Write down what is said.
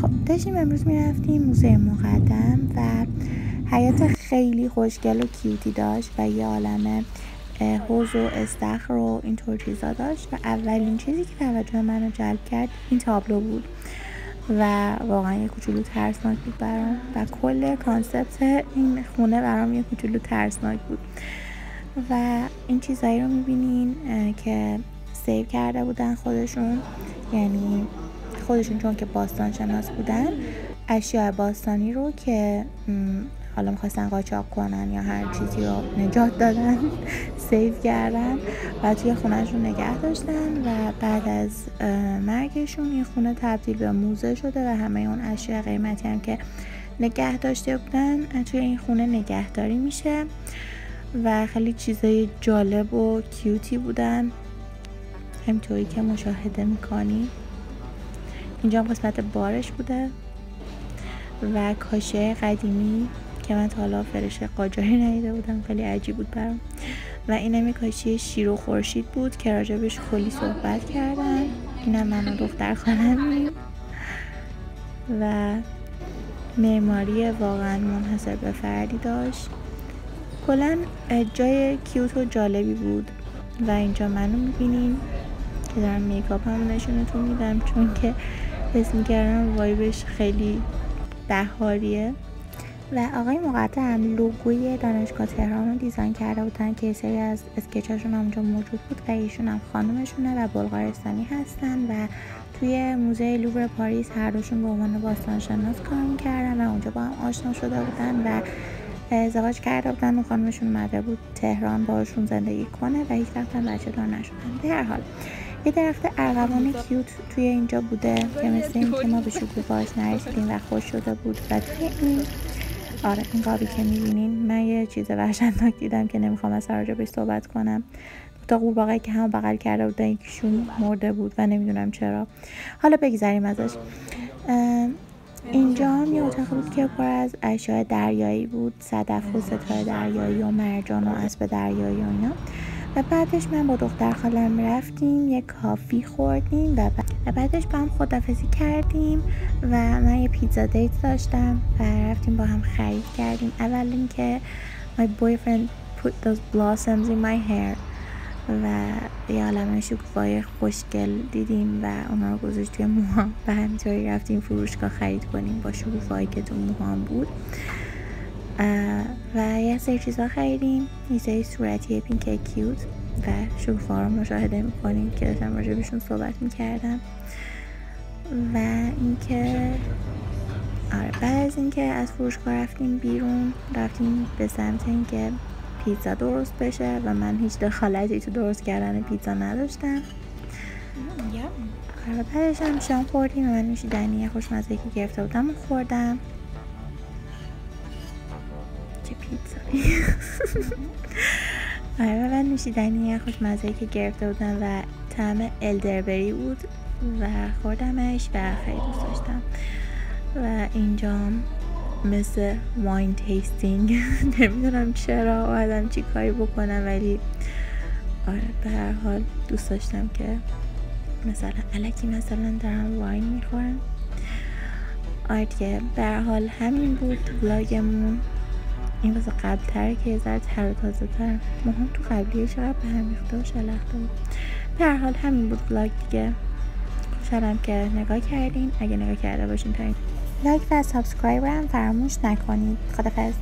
خب داشتیم امروز میرفتیم موزه مقدم و حیات خیلی خوشگل و کیوتی داشت و یه عالمه حوض و استخر و اینطور چیزا داشت و اولین چیزی که توجه منو جلب کرد این تابلو بود و واقعا یه کوچولو ترسناک بود برام و کل کانسپت این خونه برام یه کوچولو ترسناک بود و این چیزایی رو میبینین که سیو کرده بودن خودشون، یعنی خودشون چون که باستان شناس بودن اشیاء باستانی رو که حالا میخواستن قاچاق کنن یا هر چیزی رو نجات دادن سیو کردن و توی خونهشون نگه داشتن و بعد از مرگشون این خونه تبدیل به موزه شده و همه اون اشیاء قیمتی هم که نگه داشته بودن توی این خونه نگهداری میشه و خیلی چیزای جالب و کیوتی بودن همینطوری که مشاهده میکنی. اینجا هم قسمت بارش بوده و کاشه قدیمی که من تا حالا فرش قاجاری ندیده بودم، خیلی عجیب بود برام. و اینم یک کاشی شیر و خورشید بود که راجبش کلی صحبت کردن. اینم من و دختر خاله‌میم و معماری واقعا منحصر به فردی داشت. کلا جای کیوت و جالبی بود و اینجا منو میبینین که دارم میکاپ هم نشونتون میدم چون که حس میکردم وایبش خیلی بهاریه. و آقای مقدم لوگوی دانشگاه تهران رو دیزاین کرده بودن که یه سری از اسکچاشون هم اونجا موجود بود و ایشون هم خانومشونه و بلغارستانی هستن و توی موزه لوور پاریس هر دوشون به عنوان باستان شناس کار میکردن و اونجا با هم آشنا شده بودن و ازدواج کرده بودن و خانومشون اومده بود تهران باشون زندگی کنه و هیچ وقت هم بچه دار نشدن. به هر حال یه درخت ارغوان کیوت توی اینجا بوده که مثل این که ما به شکوفه‌اش نرسیدیم و خوش شده بود و توی این قابی که میبینین من یه چیز وحشتناک دیدم که نمیخوام از راجبش صحبت کنم. تا قورباغه که هم بغل کرده بودن یکیشون مرده بود و نمیدونم چرا. حالا بگذریم ازش. اینجا هم یه اتاق بود که پر از اشیاء دریایی بود، صدف و ستاره دریایی و مرجان و اسب دریایی و اینا. و بعدش من با دختر خالم رفتیم یه کافی خوردیم و بعدش با هم خداحافظی کردیم و من یه پیتزا دیت داشتم و رفتیم با هم خرید کردیم. اول اینکه my boyfriend put those blossoms in my hair و یه عالمه شکوفه‌های خوشگل دیدیم و اونا رو گذاشت توی موهام و همینطوری رفتیم فروشگاه خرید کنیم با شکوفه‌هایی که تو موهام بود و یه سری چیزا خریدیم، یه سری صورتی پینک کیوت و شکوفه‌ها رو مشاهده میکنیم که داشتم راجع بهشون صحبت میکردم. و اینکه بعد از اینکه از فروشگاه رفتیم بیرون رفتیم به سمت اینکه پیتزا درست بشه و من هیچ دخالتی تو درست کردن پیتزا نداشتم. بعدش هم شام خوردیم و من نوشیدنی خوشمزه که گرفته بودم خوردم. چه پیتزایی و من نوشیدنی خوشمزه که گرفته بودم و طعم الدربری بود و خوردمش و خیلی دوست داشتم. و اینجا مثل واین تیستینگ نمیدونم چرا آدم چی کاری بکنم ولی به هر حال دوست داشتم که مثلا الکی مثلا دارم واین میخورم. دیگه به هر حال همین بود ولاگمون. این واسه قبل تره که یه ذره تر و تازه تر موهام تو قبلیه چقدر به هم ریخته و شلخته بود. به هر حال همین بود ولاگ دیگه. خوشحالم که نگاه کردین. اگه نگاه کرده باشین تا این لایک و سابسکرایب هم فراموش نکنید. خدافظ.